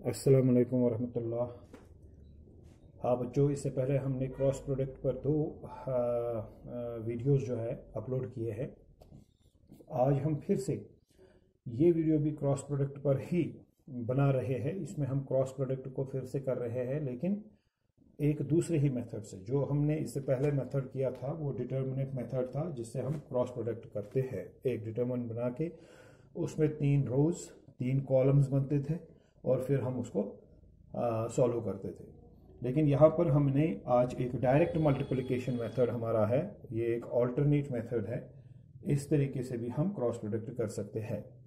अस्सलाम वालेकुम वरहमतुल्लाह। हाँ बच्चों, इससे पहले हमने क्रॉस प्रोडक्ट पर दो वीडियोस जो है अपलोड किए हैं। आज हम फिर से ये वीडियो भी क्रॉस प्रोडक्ट पर ही बना रहे हैं। इसमें हम क्रॉस प्रोडक्ट को फिर से कर रहे हैं, लेकिन एक दूसरे ही मेथड से। जो हमने इससे पहले मेथड किया था वो डिटर्मिनेंट मेथड था, जिससे हम क्रॉस प्रोडक्ट करते हैं। एक डिटर्मिनेंट बना के उसमें 3 रोज 3 कॉलम्स बनते थे और फिर हम उसको सॉल्व करते थे। लेकिन यहाँ पर हमने आज एक डायरेक्ट मल्टीप्लिकेशन मेथड हमारा है, ये एक ऑल्टरनेट मेथड है। इस तरीके से भी हम क्रॉस प्रोडक्ट कर सकते हैं।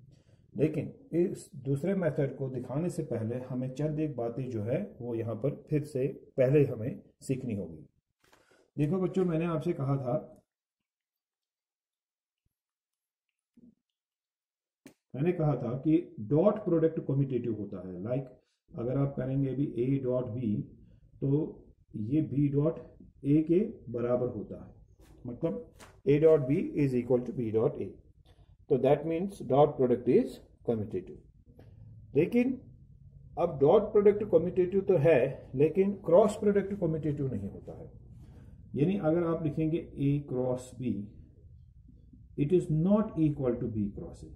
लेकिन इस दूसरे मेथड को दिखाने से पहले हमें चंद एक बातें जो है वो यहाँ पर फिर से पहले हमें सीखनी होगी। देखो बच्चों, मैंने आपसे कहा था कि डॉट प्रोडक्ट कम्यूटेटिव होता है। लाइक अगर आप करेंगे अभी ए डॉट बी, तो ये बी डॉट ए के बराबर होता है। मतलब A dot B is equal to B dot A, तो that means dot product is commutative. लेकिन अब डॉट प्रोडक्ट कम्यूटेटिव तो है, लेकिन क्रॉस प्रोडक्ट कम्यूटेटिव नहीं होता है। यानी अगर आप लिखेंगे A cross B, it is not equal to B cross A.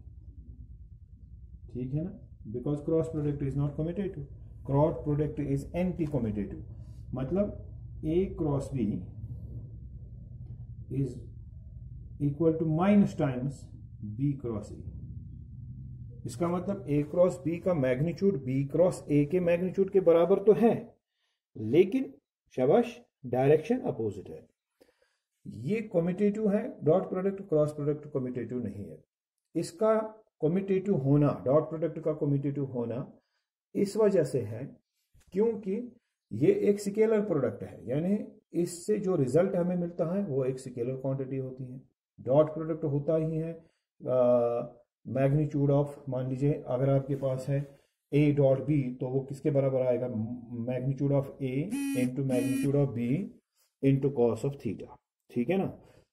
ठीक है ना, because cross product is not commutative, cross product is anti commutative. मतलब A cross B is equal to minus times B cross A. इसका मतलब A cross B का magnitude B cross A के magnitude के बराबर तो है, लेकिन शाबाश डायरेक्शन अपोजिट है। ये कम्यूटेटिव है dot product, cross product commutative नहीं है। इसका कम्यूटेटिव होना, डॉट प्रोडक्ट का कम्यूटेटिव होना इस वजह से है क्योंकि ये एक स्केलर प्रोडक्ट है। यानी इससे जो रिजल्ट हमें मिलता है वो एक स्केलर क्वांटिटी होती है। डॉट प्रोडक्ट होता ही है मैग्नीट्यूड ऑफ, मान लीजिए अगर आपके पास है ए डॉट बी, तो वो किसके बराबर आएगा? Magnitude of A into magnitude of b into cos of theta. ठीक है ना,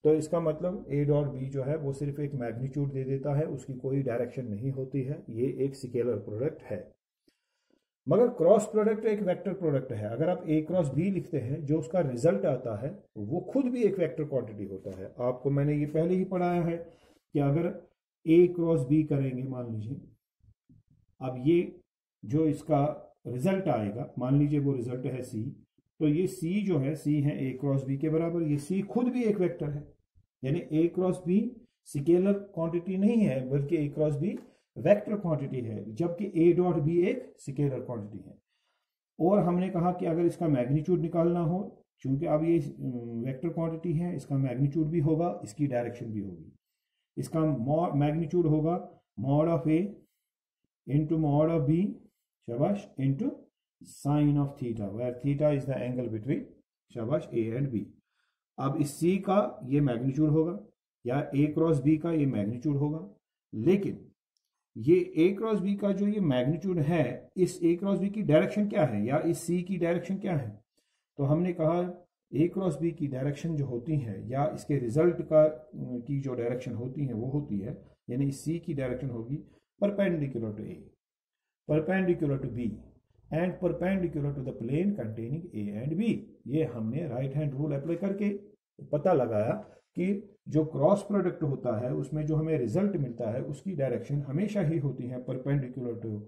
तो इसका मतलब ए डॉट बी जो है वो सिर्फ एक मैग्नीट्यूड दे देता है, उसकी कोई डायरेक्शन नहीं होती है। ये एक स्केलर प्रोडक्ट है। मगर क्रॉस प्रोडक्ट एक वेक्टर प्रोडक्ट है। अगर आप ए क्रॉस बी लिखते हैं, जो उसका रिजल्ट आता है वो खुद भी एक वेक्टर क्वांटिटी होता है। आपको मैंने ये पहले ही पढ़ाया है कि अगर ए क्रॉस बी करेंगे, मान लीजिए अब ये जो इसका रिजल्ट आएगा, मान लीजिए वो रिजल्ट है सी, तो ये सी जो है, सी है ए क्रॉस बी के बराबर। ये सी खुद भी एक वेक्टर है। यानी ए क्रॉस बी स्केलर क्वांटिटी नहीं है, बल्कि ए क्रॉस बी वेक्टर क्वांटिटी है, जबकि ए डॉट बी एक स्केलर क्वांटिटी है। और हमने कहा कि अगर इसका मैग्नीट्यूड निकालना हो, चूंकि अब ये वेक्टर क्वांटिटी है, इसका मैग्नीट्यूड भी होगा, इसकी डायरेक्शन भी होगी। इसका मैग्नीट्यूड होगा mod of A into mod of B, शाबाश, into sine of theta, where theta is the angle between, शाबाश, ए एंड बी। अब इस सी का ये मैग्नीट्यूड होगा, या ए क्रॉस बी का ये मैग्नीट्यूड होगा। लेकिन ये ए क्रॉस बी का जो ये मैग्नीट्यूड है, इस ए क्रॉस बी की डायरेक्शन क्या है, या इस सी की डायरेक्शन क्या है? तो हमने कहा ए क्रॉस बी की डायरेक्शन जो होती है, या इसके रिजल्ट का की जो डायरेक्शन होती है वो होती है, यानी सी की डायरेक्शन होगी perpendicular to A, perpendicular to B and perpendicular to the plane containing A and B. ये हमने राइट हैंड रूल अप्लाई करके पता लगाया कि जो क्रॉस प्रोडक्ट होता है उसमें जो हमें रिजल्ट मिलता है उसकी डायरेक्शन हमेशा ही होती है perpendicular to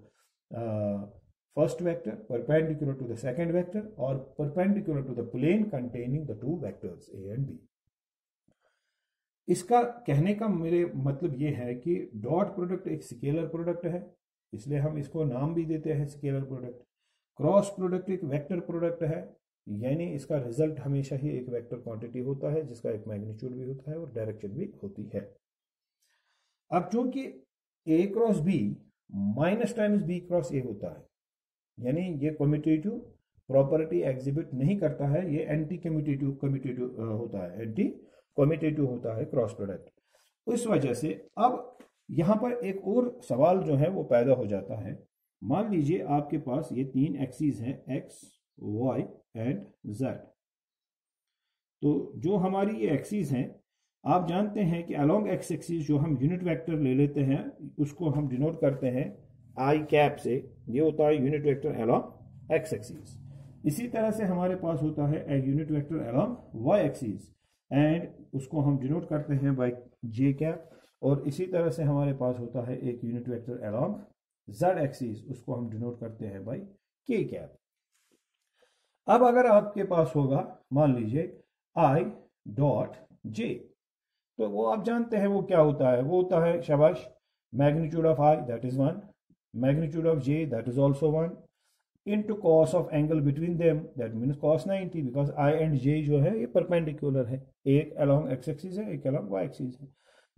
first vector, perpendicular to the second vector, और perpendicular to the plane containing the 2 vectors A and B. इसका कहने का मेरे मतलब ये है कि डॉट प्रोडक्ट एक स्केलर प्रोडक्ट है, इसलिए हम इसको नाम भी देते हैं स्केलर प्रोडक्ट। क्रॉस प्रोडक्ट एक वेक्टर प्रोडक्ट है, यानी इसका रिजल्ट हमेशा ही एक वेक्टर क्वांटिटी होता है, जिसका एक मैग्नीट्यूड भी होता है और डायरेक्शन भी होती है। अब चूंकि A cross B minus times B cross A होता है, यानी ये कम्यूटेटिव प्रॉपर्टी एग्जिबिट नहीं करता है, ये एंटी कम्यूटेटिव होता है, एंटी कम्यूटेटिव होता है क्रॉस प्रोडक्ट। इस वजह से अब यहां पर एक और सवाल जो है वो पैदा हो जाता है। मान लीजिए आपके पास ये 3 एक्सिस हैं, एक्स, वाई एंड जेड। तो जो हमारी ये एक्सिस हैं, आप जानते हैं कि अलोंग एक्स एक्सिस जो हम यूनिट वेक्टर ले लेते हैं, उसको हम डिनोट करते हैं आई कैप से, ये होता है unit vector along x axis. इसी तरह से हमारे पास होता है एक unit vector along y axis and उसको हम डिनोट करते हैं बाय जे कैप। और इसी तरह से हमारे पास होता है एक unit vector along Z axis, उसको हम डिनोट करते हैं बाय के कैप। अब अगर आपके पास होगा मान लीजिए आई डॉट जे, तो वो आप जानते हैं वो क्या होता है, वो होता है शाबाश magnitude of I that is 1, magnitude of J that is also 1 into cos of angle between them that means cos 90, because I and J जो है ये परपेंडिकुलर है, एक along x axis है एक along y axis है,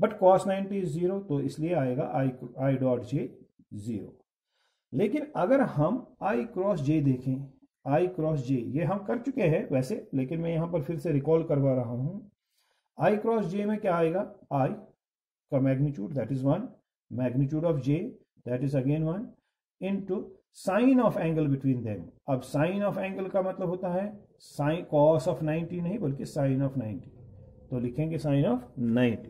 but cos 90 is 0 तो इसलिए आएगा I डॉट J 0। लेकिन अगर हम I क्रॉस J देखें, I क्रॉस J ये हम कर चुके हैं वैसे, लेकिन मैं यहां पर फिर से रिकॉल करवा रहा हूं। I क्रॉस J में क्या आएगा, I का magnitude that is 1, magnitude of J that is again 1 into sine of angle between them. अब साइन ऑफ एंगल का मतलब होता है साइन कॉस ऑफ 90 नहीं बल्कि साइन ऑफ 90, तो लिखेंगे साइन ऑफ 90।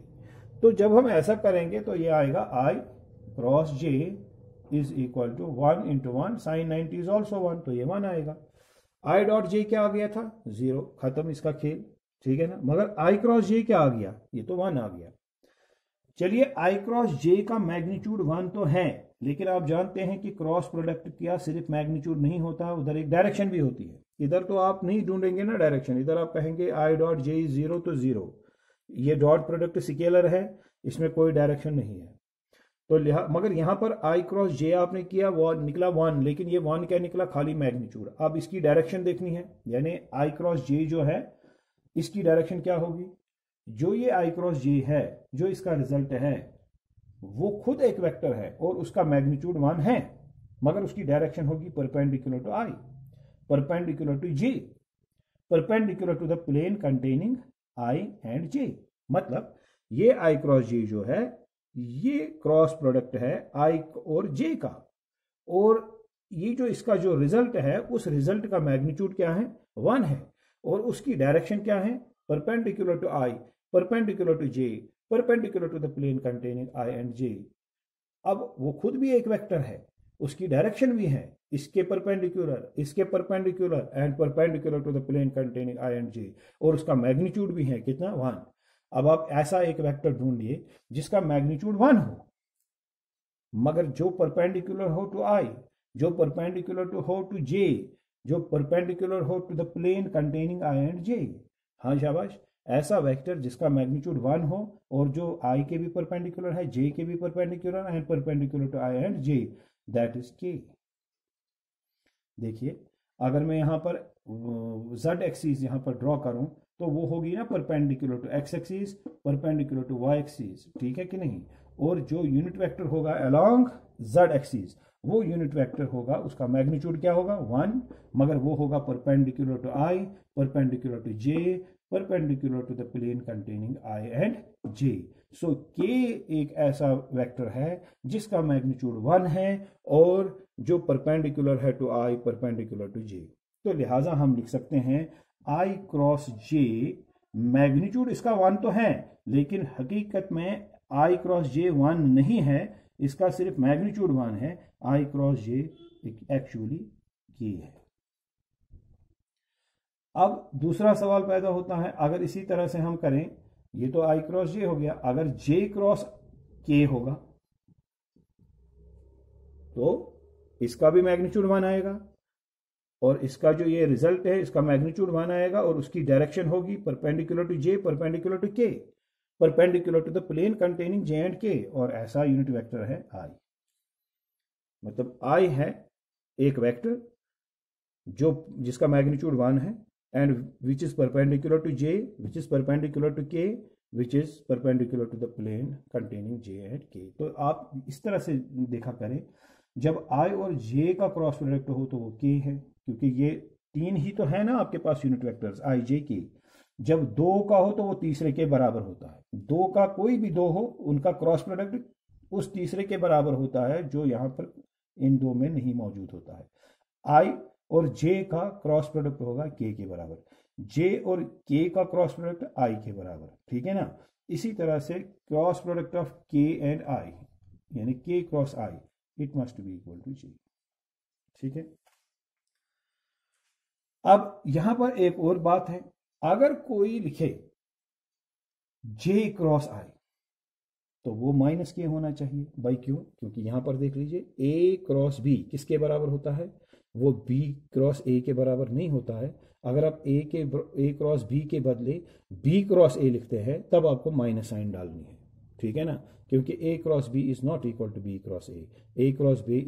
तो जब हम ऐसा करेंगे तो ये आएगा I cross J is equal to 1 into 1 sine 90 is also 1, तो ये 1 आएगा। आई डॉट जे क्या आ गया था 0, खत्म इसका खेल, ठीक है ना। मगर आई क्रॉस जे क्या आ गया, ये तो 1 आ गया। चलिए आई क्रॉस जे का मैग्नीट्यूड 1 तो है, लेकिन आप जानते हैं कि क्रॉस प्रोडक्ट किया सिर्फ मैग्नीट्यूड नहीं होता, उधर एक डायरेक्शन भी होती है। इधर तो आप नहीं ढूंढेंगे ना डायरेक्शन, इधर आप कहेंगे आई डॉट जे इज 0 तो 0, ये डॉट प्रोडक्ट स्केलर है, इसमें कोई डायरेक्शन नहीं है। तो मगर यहां पर आई क्रॉस जे आपने किया वो निकला 1, लेकिन ये 1 क्या निकला, खाली मैग्नीट्यूड। अब इसकी डायरेक्शन देखनी है, यानी आई क्रॉस जे जो है इसकी डायरेक्शन क्या होगी, जो ये आई क्रॉस जे है जो इसका रिजल्ट है वो खुद एक वेक्टर है और उसका मैग्नीट्यूड 1 है, मगर उसकी डायरेक्शन होगी perpendicular to I, perpendicular to J, perpendicular to the plane containing I and J. मतलब ये आई क्रॉस जे जो है ये क्रॉस प्रोडक्ट है आई और जे का, और ये जो इसका जो रिजल्ट है उस रिजल्ट का मैग्नीट्यूड क्या है 1 है, और उसकी डायरेक्शन क्या है perpendicular to I, perpendicular to J, perpendicular to the plane containing I and J. अब वो खुद भी एक वेक्टर है, उसकी डायरेक्शन भी है इसके perpendicular and perpendicular to the plane containing I and J, और उसका मैग्नीट्यूड भी है कितना 1। अब आप ऐसा एक वेक्टर ढूंढिए जिसका मैग्नीट्यूड 1 हो मगर जो परपेंडिकुलर हो टू आई, जो परपेंडिकुलर हो टू जे, जो परपेंडिकुलर हो to the plane containing I and J. हाँ शाबाश, ऐसा वेक्टर जिसका मैग्नीट्यूड 1 हो और जो आई के भी परपेंडिकुलर है, जे के भी perpendicular and perpendicular to i and j, that is k. देखिए अगर मैं यहां पर z एक्सिस यहां पर ड्रॉ करूं तो वो होगी ना perpendicular to x axis, perpendicular to y axis, ठीक है कि नहीं। और जो यूनिट वेक्टर होगा अलोंग z एक्सिस वो यूनिट वेक्टर होगा, उसका मैग्नीट्यूड क्या होगा 1, मगर वो होगा perpendicular to i, perpendicular to j, perpendicular to the plane containing i and j। So k एक ऐसा वेक्टर है जिसका मैग्नीट्यूड 1 है और जो परपेंडिकुलर है to i, perpendicular to j। तो लिहाजा हम लिख सकते हैं i क्रॉस j मैग्नीट्यूड इसका 1 तो है, लेकिन हकीकत में i क्रॉस j 1 नहीं है, इसका सिर्फ मैग्नीट्यूड 1 है। i cross j actually k है। अब दूसरा सवाल पैदा होता है, अगर इसी तरह से हम करें, ये तो i क्रॉस j हो गया, अगर j क्रॉस k होगा तो इसका भी मैग्नीट्यूड 1 आएगा और इसका जो ये रिजल्ट है इसका मैग्नीट्यूड 1 आएगा और उसकी डायरेक्शन होगी perpendicular to j, perpendicular to k, perpendicular to the plane containing j and k, और ऐसा यूनिट वेक्टर है i। मतलब i है एक वेक्टर जो जिसका मैग्नीट्यूड 1 है and which is perpendicular to j, which is perpendicular to k, which is perpendicular to the plane containing j and k। तो आप इस तरह से देखा करें, जब i और j का क्रॉस प्रोडक्ट हो तो वो k है, क्योंकि ये 3 ही तो है ना आपके पास unit vectors i j k। जब 2 का हो तो वो तीसरे के बराबर होता है, 2 का कोई भी 2 हो उनका क्रॉस प्रोडक्ट उस तीसरे के बराबर होता है जो यहां पर इन 2 में नहीं मौजूद होता है। i और j का क्रॉस प्रोडक्ट होगा k के बराबर, j और k का क्रॉस प्रोडक्ट i के बराबर, ठीक है ना। इसी तरह से cross product of k and i यानी k cross i it must be equal to J. ठीक है। अब यहां पर एक और बात है, अगर कोई लिखे जे क्रॉस आई तो वो माइनस के होना चाहिए। भाई क्यों? क्योंकि यहां पर देख लीजिए ए क्रॉस बी किसके बराबर होता है, वो बी क्रॉस ए के बराबर नहीं होता है। अगर आप ए क्रॉस बी के बदले बी क्रॉस ए लिखते हैं तब आपको माइनस साइन डालनी है। ठीक है ना, क्योंकि A cross B is not equal to B cross A cross B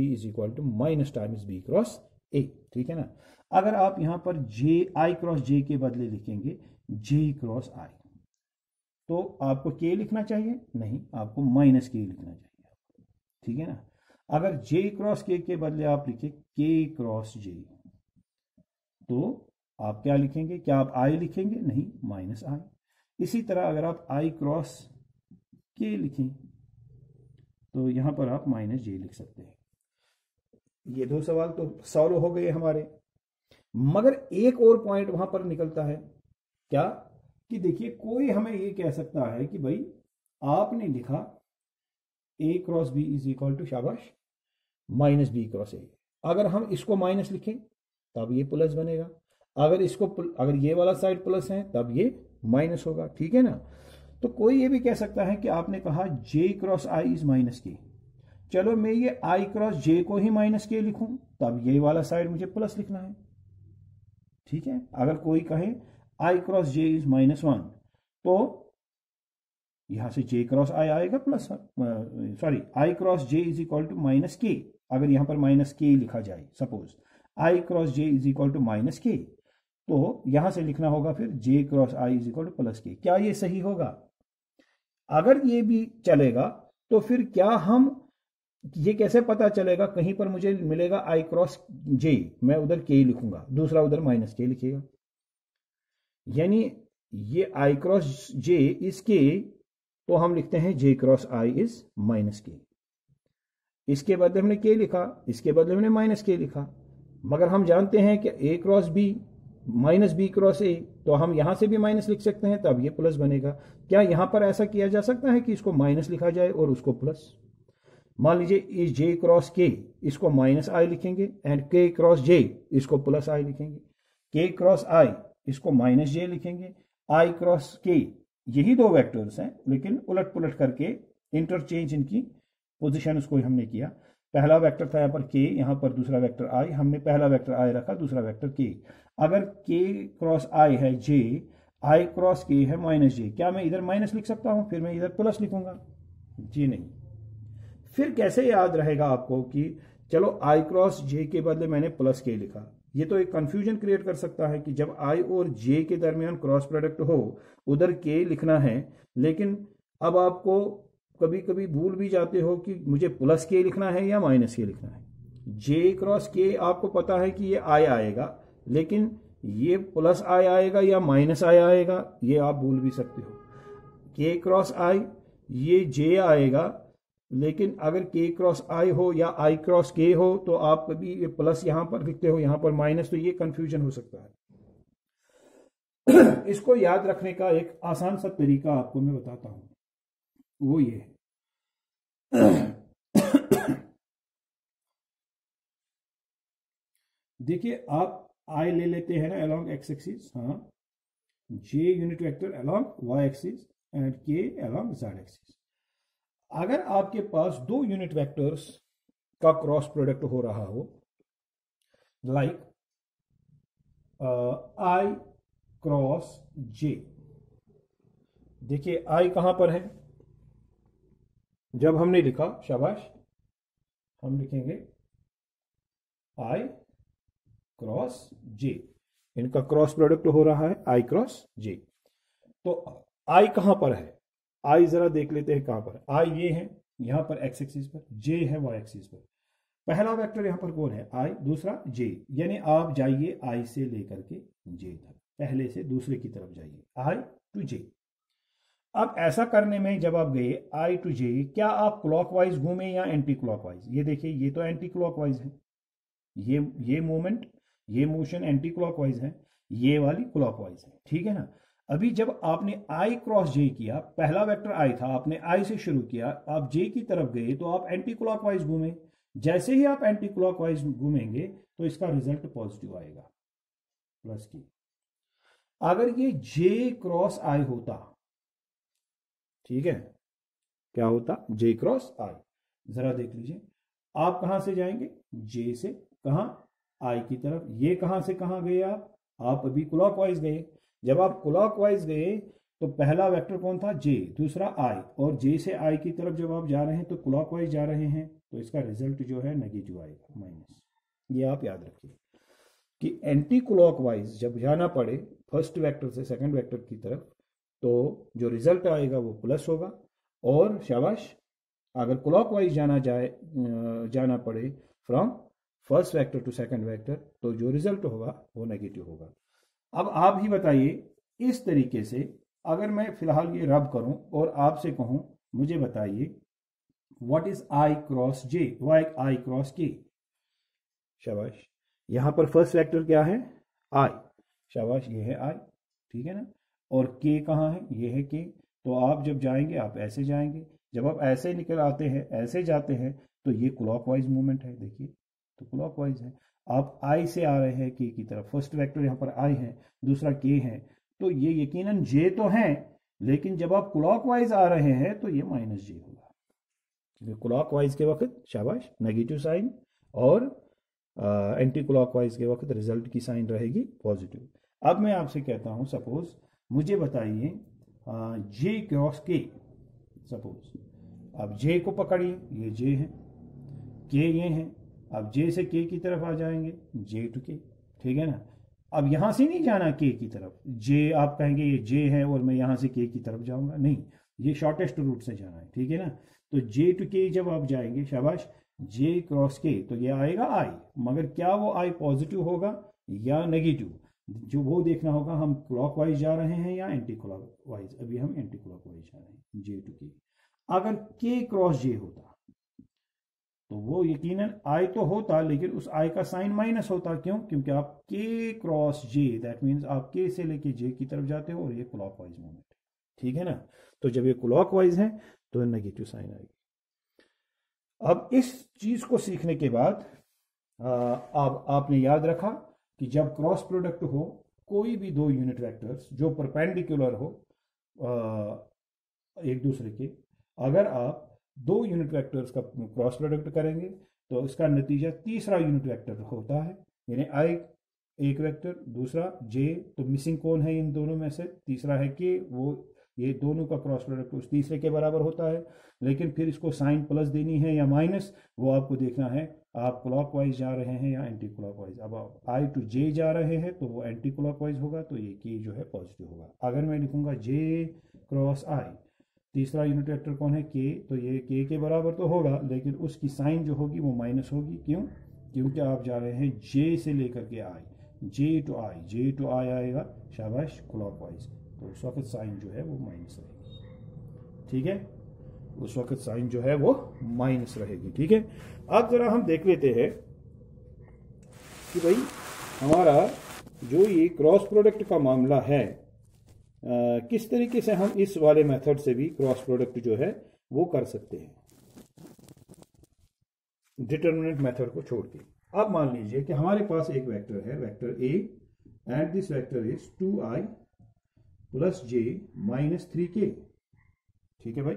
is equal to minus times B cross A. ठीक है ना। अगर आप यहां पर जे आई क्रॉस जे के बदले लिखेंगे जे क्रॉस आई तो आपको के लिखना चाहिए? नहीं, आपको माइनस के लिखना चाहिए। ठीक है ना। अगर जे क्रॉस के बदले आप लिखे के क्रॉस जे तो आप क्या लिखेंगे? क्या आप आई लिखेंगे? नहीं, माइनस आई। इसी तरह अगर आप आई क्रॉस के लिखें तो यहां पर आप माइनस जे लिख सकते हैं। ये दो सवाल तो सॉल्व हो गए हमारे, मगर एक और पॉइंट वहां पर निकलता है। क्या? कि देखिए कोई हमें ये कह सकता है कि भाई आपने लिखा A cross B is equal to शाबाश माइनस बी क्रॉस ए। अगर हम इसको माइनस लिखें तब ये प्लस बनेगा, अगर ये वाला साइड प्लस है तब ये माइनस होगा। ठीक है ना। तो कोई ये भी कह सकता है कि आपने कहा जे क्रॉस आई इज माइनस के, चलो मैं ये आई क्रॉस जे को ही माइनस के लिखूं तब ये वाला साइड मुझे प्लस लिखना है। ठीक है। अगर कोई कहे आई क्रॉस जे इज -1 तो यहां से जे क्रॉस आई आएगा plus, sorry I cross J is equal to minus K. अगर यहां पर माइनस के लिखा जाए, suppose I cross J is equal to minus K, तो यहां से लिखना होगा फिर J cross I is equal to plus K. क्या ये सही होगा? अगर ये भी चलेगा तो फिर क्या हम ये कैसे पता चलेगा? कहीं पर मुझे मिलेगा आई क्रॉस जे, मैं उधर के लिखूंगा, दूसरा उधर माइनस के लिखेगा, यानी ये आई क्रॉस जे इज के तो हम लिखते हैं जे क्रॉस आई इज माइनस के। इसके बदले हमने के लिखा, इसके बदले हमने माइनस के लिखा, मगर हम जानते हैं कि A cross B minus B cross A, तो हम यहां से भी माइनस लिख सकते हैं तब ये प्लस बनेगा। क्या यहां पर ऐसा किया जा सकता है कि इसको माइनस लिखा जाए और उसको प्लस? मान लीजिए इस जे क्रॉस के इसको माइनस आई लिखेंगे एंड के क्रॉस जे इसको प्लस आई लिखेंगे, के क्रॉस आई इसको माइनस जे लिखेंगे, आई क्रॉस के, यही दो वेक्टर्स हैं लेकिन उलट पुलट करके इंटरचेंज इनकी पोजीशन उसको हमने किया। पहला वेक्टर था यहाँ पर के, यहाँ पर दूसरा वेक्टर आई, हमने पहला वेक्टर आई रखा, दूसरा वेक्टर के। अगर के क्रॉस आई है जे, आई क्रॉस के है माइनस जे, क्या मैं इधर माइनस लिख सकता हूं फिर मैं इधर प्लस लिखूंगा? जी नहीं। फिर कैसे याद रहेगा आपको कि चलो आई क्रॉस जे के बदले मैंने प्लस के लिखा? ये तो एक कंफ्यूजन क्रिएट कर सकता है कि जब आई और जे के दरमियान क्रॉस प्रोडक्ट हो उधर के लिखना है, लेकिन अब आपको कभी कभी भूल भी जाते हो कि मुझे प्लस के लिखना है या माइनस के लिखना है। जे क्रॉस के आपको पता है कि ये आई आएगा, लेकिन ये प्लस आई आएगा या माइनस आई आएगा ये आप भूल भी सकते हो। के क्रॉस आई ये जे आएगा, लेकिन अगर के क्रॉस आई हो या आई क्रॉस के हो तो आप कभी ये प्लस यहां पर लिखते हो यहां पर माइनस, तो ये कंफ्यूजन हो सकता है। इसको याद रखने का एक आसान सा तरीका आपको मैं बताता हूं, वो ये है। देखिए आप आई ले लेते हैं ना अलोंग एक्स एक्सिस, हाँ, J unit vector along Y axis and K along Z axis. अगर आपके पास दो यूनिट वेक्टर्स का क्रॉस प्रोडक्ट हो रहा हो, लाइक आई क्रॉस जे, देखिए आई कहां पर है? जब हमने लिखा, शाबाश, हम लिखेंगे आई क्रॉस जे, इनका क्रॉस प्रोडक्ट हो रहा है आई क्रॉस जे। तो आई कहां पर है? आई जरा देख लेते हैं कहां पर। आई ये है यहां पर एक्स एक्सिस पर, जे है वाई एक्सिस पर। पहला वेक्टर यहां पर कौन है? आई, दूसरा जे, यानी आप जाइए आई से लेकर के जे तक, पहले से दूसरे की तरफ जाइए, आई टू जे। अब ऐसा करने में जब आप गए आई टू जे, क्या आप क्लॉकवाइज घूमे या एंटी क्लॉकवाइज? ये देखिए ये तो एंटी क्लॉकवाइज है, ये मूवमेंट, ये मोशन एंटी क्लॉकवाइज है, ये वाली क्लॉकवाइज है। ठीक है ना। अभी जब आपने आई क्रॉस जे किया, पहला वेक्टर आई था, आपने आई से शुरू किया, आप जे की तरफ गए तो आप एंटी क्लॉकवाइज घूमे। जैसे ही आप एंटी क्लॉकवाइज घूमेंगे तो इसका रिजल्ट पॉजिटिव आएगा, प्लस की। अगर ये जे क्रॉस आई होता, ठीक है, क्या होता, जे क्रॉस आई, जरा देख लीजिए, आप कहां से जाएंगे, जे से कहां, आई की तरफ। ये कहां से कहां गए आप अभी क्लॉकवाइज गए। जब आप क्लॉकवाइज गए तो पहला वेक्टर कौन था, जे, दूसरा आई, और जे से आई की तरफ जब आप जा रहे हैं तो क्लॉकवाइज जा रहे हैं, तो इसका रिजल्ट जो है नेगेटिव आएगा, माइनस। ये आप याद रखिए कि एंटी क्लॉकवाइज जब जाना पड़े फर्स्ट वेक्टर से सेकंड वेक्टर की तरफ, तो जो रिजल्ट आएगा वो प्लस होगा। और शाबाश, अगर क्लॉकवाइज जाना पड़े from first vector to second vector, तो जो रिजल्ट होगा वो नेगेटिव होगा। अब आप ही बताइए, इस तरीके से अगर मैं फिलहाल ये रब करूं और आपसे कहूं, मुझे बताइए what is i cross j, why i cross k. शाबाश, यहां पर फर्स्ट वेक्टर क्या है, आई, शाबाश, ये है आई, ठीक है ना। और के कहाँ है, ये है के। तो आप जब जाएंगे आप ऐसे जाएंगे, जब आप ऐसे निकल आते हैं, ऐसे जाते हैं, तो ये क्लॉकवाइज मूवमेंट है, देखिए, तो क्लॉकवाइज है। आप आई से आ रहे हैं के की तरफ, फर्स्ट वेक्टर यहाँ पर आई है, दूसरा के है, तो ये यकीनन जे तो है, लेकिन जब आप क्लॉकवाइज आ रहे हैं तो ये माइनस जे होगा। क्लॉकवाइज के वक्त शाबाश नेगेटिव साइन, और एंटी क्लॉकवाइज के वक्त रिजल्ट की साइन रहेगी पॉजिटिव। अब मैं आपसे कहता हूं, सपोज मुझे बताइए जे क्रॉस के, सपोज अब जे को पकड़िए, ये जे है, के ये है, अब जे से के की तरफ आ जाएंगे, जे टू के, ठीक है ना। अब यहां से नहीं जाना के की तरफ, जे आप कहेंगे ये जे है और मैं यहां से के की तरफ जाऊंगा, नहीं, ये शॉर्टेस्ट रूट से जाना है, ठीक है ना। तो जे टू के जब आप जाएंगे, शाबाश, जे क्रॉस के, तो ये आएगा आई, मगर क्या वो आई पॉजिटिव होगा या नेगेटिव, जो वो देखना होगा, हम क्लॉकवाइज जा रहे हैं या एंटी क्लॉकवाइज। अभी हम एंटी क्लॉकवाइज जा रहे हैं, जे टू के। अगर के क्रॉस जे होता तो वो यकीनन आई तो होता, लेकिन उस आई का साइन माइनस होता, क्यों, क्योंकि आप के क्रॉस जे, दैट मीन्स आप के से लेके जे की तरफ जाते हो, और ये क्लॉकवाइज मूवमेंट है, ठीक है ना। तो जब ये क्लॉकवाइज है तो नेगेटिव साइन आएगी। अब इस चीज को सीखने के बाद अब आपने याद रखा कि जब क्रॉस प्रोडक्ट हो कोई भी दो यूनिट वेक्टर्स जो परपेंडिकुलर हो एक दूसरे के, अगर आप दो यूनिट वेक्टर्स का क्रॉस प्रोडक्ट करेंगे तो इसका नतीजा तीसरा यूनिट वेक्टर होता है, यानी आई एक वेक्टर, दूसरा जे, तो मिसिंग कौन है इन दोनों में से, तीसरा है के, वो ये दोनों का क्रॉस प्रोडक्ट उस तीसरे के बराबर होता है। लेकिन फिर इसको साइन प्लस देनी है या माइनस, वो आपको देखना है, आप क्लॉकवाइज जा रहे हैं या एंटी क्लॉकवाइज। अब आप आई टू जे जा रहे हैं तो वो एंटी क्लॉकवाइज होगा, तो ये के जो है पॉजिटिव होगा। अगर मैं लिखूंगा जे क्रॉस आई, तीसरा यूनिट वेक्टर कौन है, के, तो ये के बराबर तो होगा, लेकिन उसकी साइन जो होगी वो माइनस होगी, क्यों, क्योंकि आप जा रहे हैं जे से लेकर के आई, जे टू आई, जे टू आई आएगा, शाबाश, क्लॉकवाइज, तो उस वक्त साइन जो है वो माइनस रहेगी, ठीक है, उस वक्त साइन जो है वो माइनस रहेगी, ठीक है। अब जरा हम देख लेते हैं कि भाई हमारा जो ये क्रॉस प्रोडक्ट का मामला है, किस तरीके से हम इस वाले मेथड से भी क्रॉस प्रोडक्ट जो है वो कर सकते हैं, डिटरमिनेंट मेथड को छोड़ के। अब मान लीजिए कि हमारे पास एक वेक्टर है, vector A, and this vector is 2i plus j minus 3k, ठीक है भाई,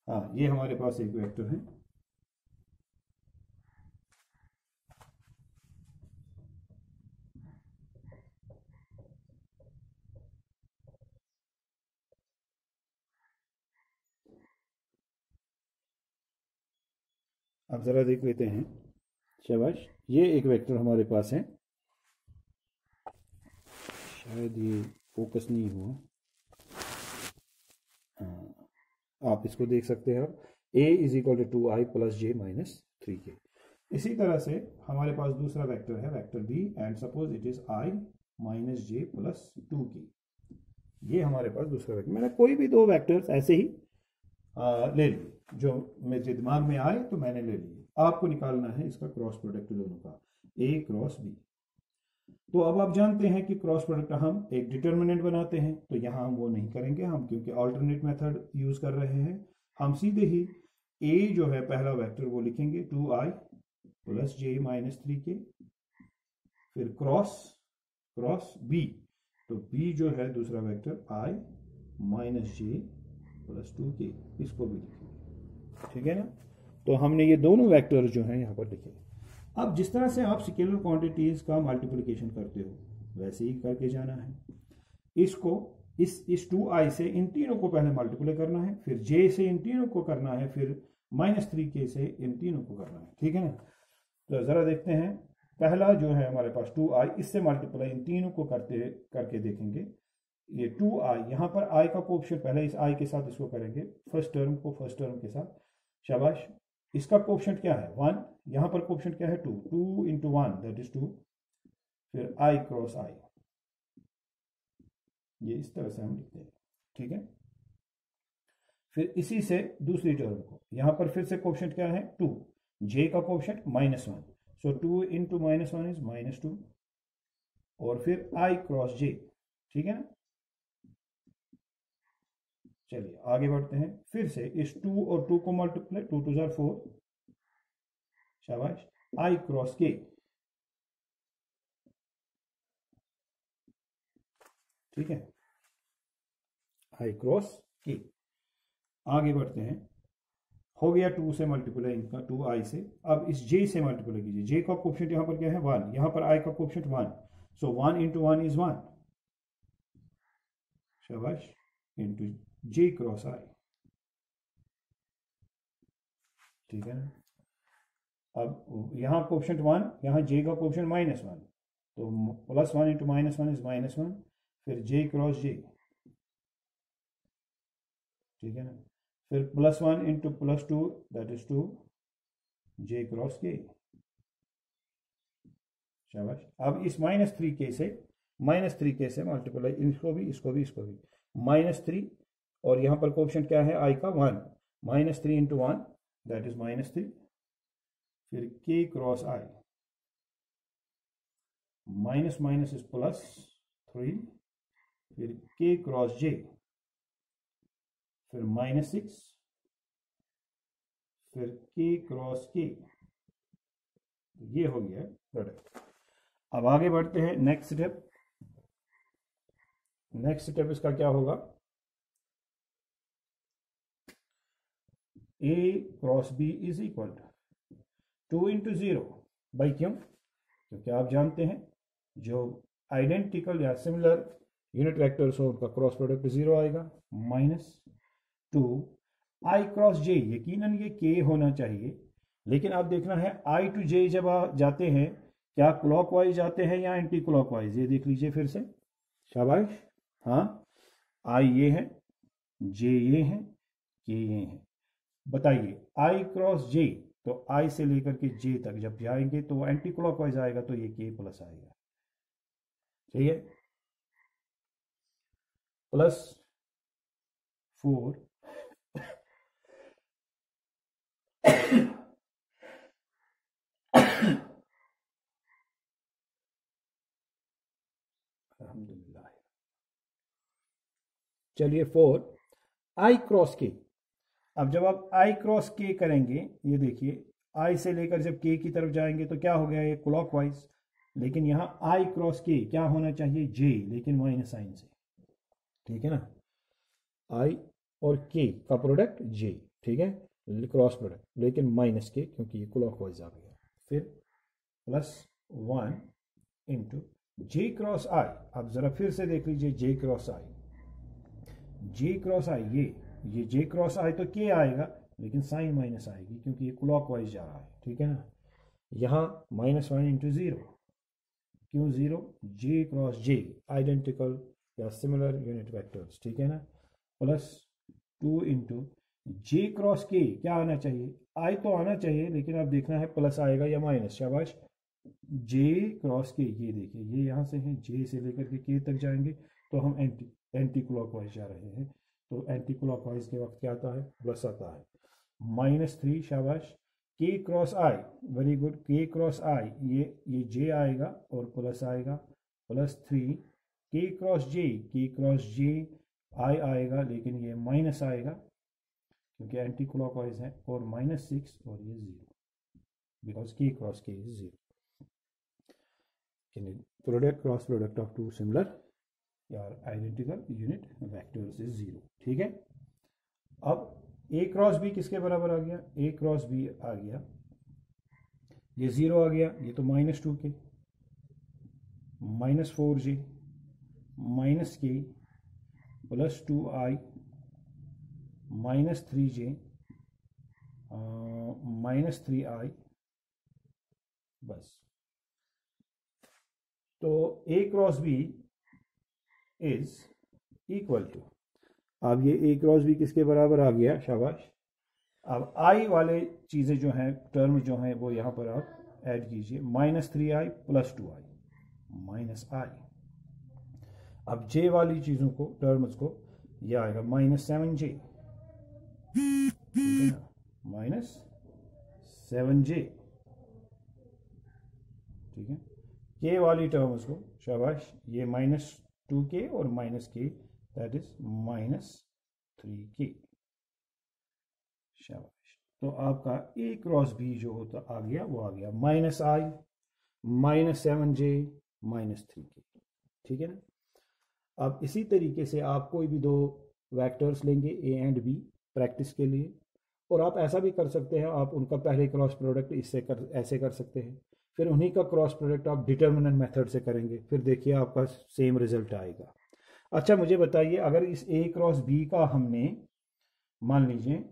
हाँ, ये हमारे पास एक वेक्टर है। अब जरा देख लेते हैं, शाबाश, ये एक वेक्टर हमारे पास है, शायद ये फोकस नहीं हुआ, हाँ, आप इसको देख सकते हैं, आप a is equal to 2i plus j minus 3k। इसी तरह से हमारे पास दूसरा वेक्टर है, vector b, and suppose it is i minus j plus 2k। ये हमारे पास दूसरा वेक्टर, मैंने कोई भी दो वेक्टर्स ऐसे ही ले लिए, जो मेरे दिमाग में आए तो मैंने ले लिए। आपको निकालना है इसका क्रॉस प्रोडक्ट दोनों का, a क्रॉस b। तो अब आप जानते हैं कि क्रॉस प्रोडक्ट हम एक डिटर्मिनेंट बनाते हैं, तो यहाँ हम वो नहीं करेंगे, हम क्योंकि अल्टरनेट मेथड यूज कर रहे हैं, हम सीधे ही ए जो है पहला वेक्टर वो लिखेंगे 2i plus j minus 3k, फिर क्रॉस क्रॉस बी, तो बी जो है दूसरा vector i minus j plus 2k, इसको भी लिखेंगे, ठीक है ना। तो हमने ये दोनों वेक्टर जो हैं यहाँ पर लिखे। अब जिस तरह से आप स्केलर क्वांटिटीज का मल्टीप्लिकेशन करते हो वैसे ही करके जाना है। इसको इस 2i से इन तीनों को पहले मल्टीप्लाई करना है, फिर j से इन तीनों को करना है, फिर माइनस 3k से इन तीनों को करना है, ठीक है ना। तो ज़रा देखते हैं, पहला जो है हमारे पास 2i, इससे मल्टीप्लाई इन तीनों को करके देखेंगे। ये 2i, यहाँ पर i का कोएफिशिएंट पहले इस i के साथ इसको करेंगे, फर्स्ट टर्म को फर्स्ट टर्म के साथ, शाबाश। इसका कोएफिशिएंट क्या है 1, यहाँ पर कोएफिशिएंट क्या है 2, 2 इंटू 1 दैट इज 2, फिर i क्रॉस i, ये इस तरह से हम लिखते हैं, ठीक है। फिर इसी से दूसरी टर्म को, यहाँ पर फिर से कोएफिशिएंट क्या है 2, j का कोएफिशिएंट -1, सो 2 इंटू -1 इज -2, और फिर i क्रॉस j, ठीक है ना। चलिए आगे बढ़ते हैं, फिर से इस 2 और 2 को मल्टीप्लाई, 2 2 जार 4, शाबाश, i क्रॉस k, ठीक है, i क्रॉस k। आगे बढ़ते हैं, हो गया 2 से मल्टीप्लाई इनका, 2i से। अब इस j से मल्टीप्लाई कीजिए, j का कोएफिशिएंट यहाँ पर क्या है 1, यहाँ पर i का कोएफिशिएंट 1, सो 1 इंटू 1 इज 1, शाबाश, इंटू j क्रॉस i, ठीक है ना। अब यहाँ कोएफिशिएंट 1, यहाँ j का कोएफिशिएंट -1, तो +1 इंटू -1 इज -1, फिर j क्रॉस j, ठीक है ना, फिर +1 into +2 that is 2, j cross k, शाबाश। अब इस -3k से मल्टीप्लाई, इसको भी इसको भी इसको भी, -3, और यहाँ पर कोएफिशिएंट क्या है i का 1, -3 इंटू 1 दैट इज -3, फिर k cross i, minus minus is +3, फिर k क्रॉस j, फिर -6, फिर k क्रॉस k, ये हो गया प्रोडक्ट। अब आगे बढ़ते हैं, नेक्स्ट स्टेप इसका क्या होगा, a cross b is equal to 2 into 0, भाई क्यों, क्योंकि आप जानते हैं जो आइडेंटिकल या सिमिलर यूनिट वेक्टर्स हो उनका क्रॉस प्रोडक्ट 0 आएगा, -2 i क्रॉस j, यकीनन ये k होना चाहिए, लेकिन आप देखना है i टू j जब आप जाते हैं क्या क्लॉकवाइज जाते हैं या एंटी क्लॉकवाइज, ये देख लीजिए फिर से, शाबाश, हाँ, i ये है, j ये है, k ये है, बताइए i क्रॉस j, तो i से लेकर के j तक जब जाएंगे तो एंटी क्लॉकवाइज आएगा, तो ये k प्लस आएगा, ठीक है, +4 अल्हम्दुलिल्लाह। चलिए 4 i क्रॉस k, अब जब आप i क्रॉस k करेंगे, ये देखिए i से लेकर जब k की तरफ जाएंगे तो क्या हो गया, ये क्लॉकवाइज, लेकिन यहाँ i क्रॉस k क्या होना चाहिए j, लेकिन माइनस साइन से, ठीक है ना, i और k का प्रोडक्ट j, ठीक है, क्रॉस प्रोडक्ट, लेकिन माइनस k क्योंकि ये क्लॉकवाइज आ गया, फिर +1 इंटू j क्रॉस i, अब जरा फिर से देख लीजिए j क्रॉस i, ये j क्रॉस i तो k आएगा, लेकिन साइन माइनस आएगी क्योंकि ये क्लॉकवाइज जा रहा है, ठीक है ना। यहाँ -1 इंटू 0, क्यों 0, j क्रॉस j, आइडेंटिकल या सिमिलर यूनिट वेक्टर्स, ठीक है ना, +2 इंटू j क्रॉस k, क्या आना चाहिए, i तो आना चाहिए, लेकिन अब देखना है प्लस आएगा या माइनस, शाबाश, j क्रॉस k, ये देखिए ये यहाँ से है, j से लेकर के k तक जाएंगे तो हम एंटी क्लॉकवाइज जा रहे हैं, तो एंटी क्लॉकवाइज के वक्त क्या आता है, प्लस आता है, -3, शाबाश, k cross i, very good, k cross i, ये j आएगा और प्लस आएगा, प्लस 3 के क्रॉस जे आई आएगा, लेकिन ये माइनस आएगा क्योंकि एंटी क्लॉकवाइज है, और -6 और ये 0 because k cross k is 0। Product cross product of two similar या आइडेंटिकल यूनिट वेक्टर्स इज 0। ठीक है, अब ए क्रॉस बी किसके बराबर आ गया, ए क्रॉस बी आ गया, ये 0 आ गया, ये तो -2 के, -4j -k plus 2i -3j -3i, बस। तो a cross B is equal to, अब ये a क्रॉस बी किसके बराबर आ गया, शाबाश। अब i वाले चीज़ें जो हैं, टर्म जो हैं, वो यहाँ पर आप ऐड कीजिए, -3i प्लस 2i -i। अब j वाली चीज़ों को, टर्म्स को, यह आएगा -7j, ठीक है ना, -7j, ठीक है। k वाली टर्म्स को, शाबाश, ये -2k और -k, दैट इज -3k, शाबाश। तो आपका a क्रॉस b जो होता आ गया, वो आ गया -i -7j -3k, ठीक है ना। अब इसी तरीके से आप कोई भी दो वेक्टर्स लेंगे a एंड b प्रैक्टिस के लिए, और आप ऐसा भी कर सकते हैं, आप उनका पहले क्रॉस प्रोडक्ट ऐसे कर सकते हैं, फिर उन्हीं का क्रॉस प्रोडक्ट आप डिटर्मिनेंट मेथड से करेंगे, फिर देखिए आपका सेम रिजल्ट आएगा। अच्छा, मुझे बताइए, अगर इस a क्रॉस b का हमने, मान लीजिए,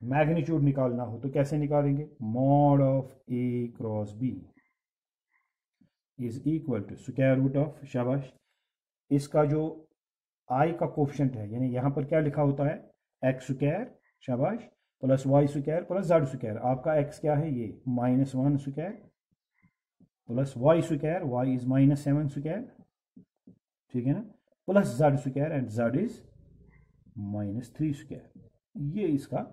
मैग्नीट्यूड निकालना हो तो कैसे निकालेंगे, mod of a cross b is equal to square root of, शाबाश, इसका जो i का कोफिशिएंट है, यानी यहाँ पर क्या लिखा होता है, एक्स स्क्वायर, शाबाश, plus y square plus z square. आपका x क्या है, ये -1 square plus y square, y is -7 square, ठीक है ना, plus z square and z is -3 square. ये इसका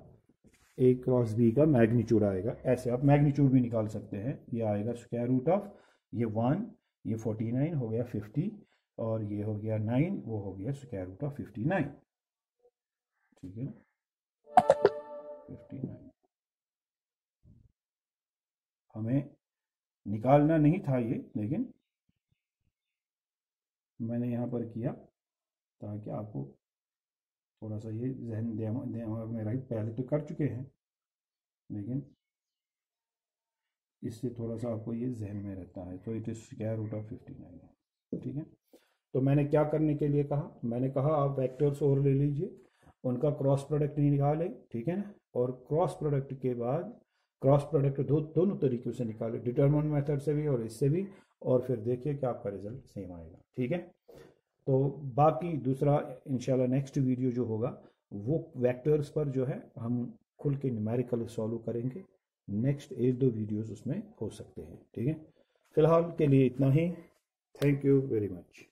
a क्रॉस b का मैग्नीट्यूड आएगा। ऐसे आप मैग्नीट्यूड भी निकाल सकते हैं, ये आएगा स्क्वायर रूट ऑफ, ये 1, ये 49 हो गया 50, और ये हो गया 9, वो हो गया स्क्वायर रूट ऑफ 59, ठीक है ना, 59। हमें निकालना नहीं था ये, लेकिन मैंने यहाँ पर किया ताकि आपको थोड़ा सा ये जहन दिमाग में रहे। पहले तो कर चुके हैं, लेकिन इससे थोड़ा सा आपको ये जहन में रहता है। तो it is square root of 59, ठीक है। तो मैंने क्या करने के लिए कहा, मैंने कहा आप वेक्टर्स और ले लीजिए, उनका क्रॉस प्रोडक्ट निकालें, ठीक है ना, और क्रॉस प्रोडक्ट के बाद, क्रॉस प्रोडक्ट दोनों तरीक़ों से निकालें, डिटरमिनेंट मेथड से भी और इससे भी, और फिर देखिए कि आपका रिजल्ट सेम आएगा, ठीक है। तो बाकी दूसरा इंशाल्लाह नेक्स्ट वीडियो जो होगा, वो वेक्टर्स पर जो है हम खुल के न्यूमेरिकल सॉल्व करेंगे। नेक्स्ट 1-2 वीडियोस उसमें हो सकते हैं, ठीक है। फिलहाल के लिए इतना ही। Thank you very much.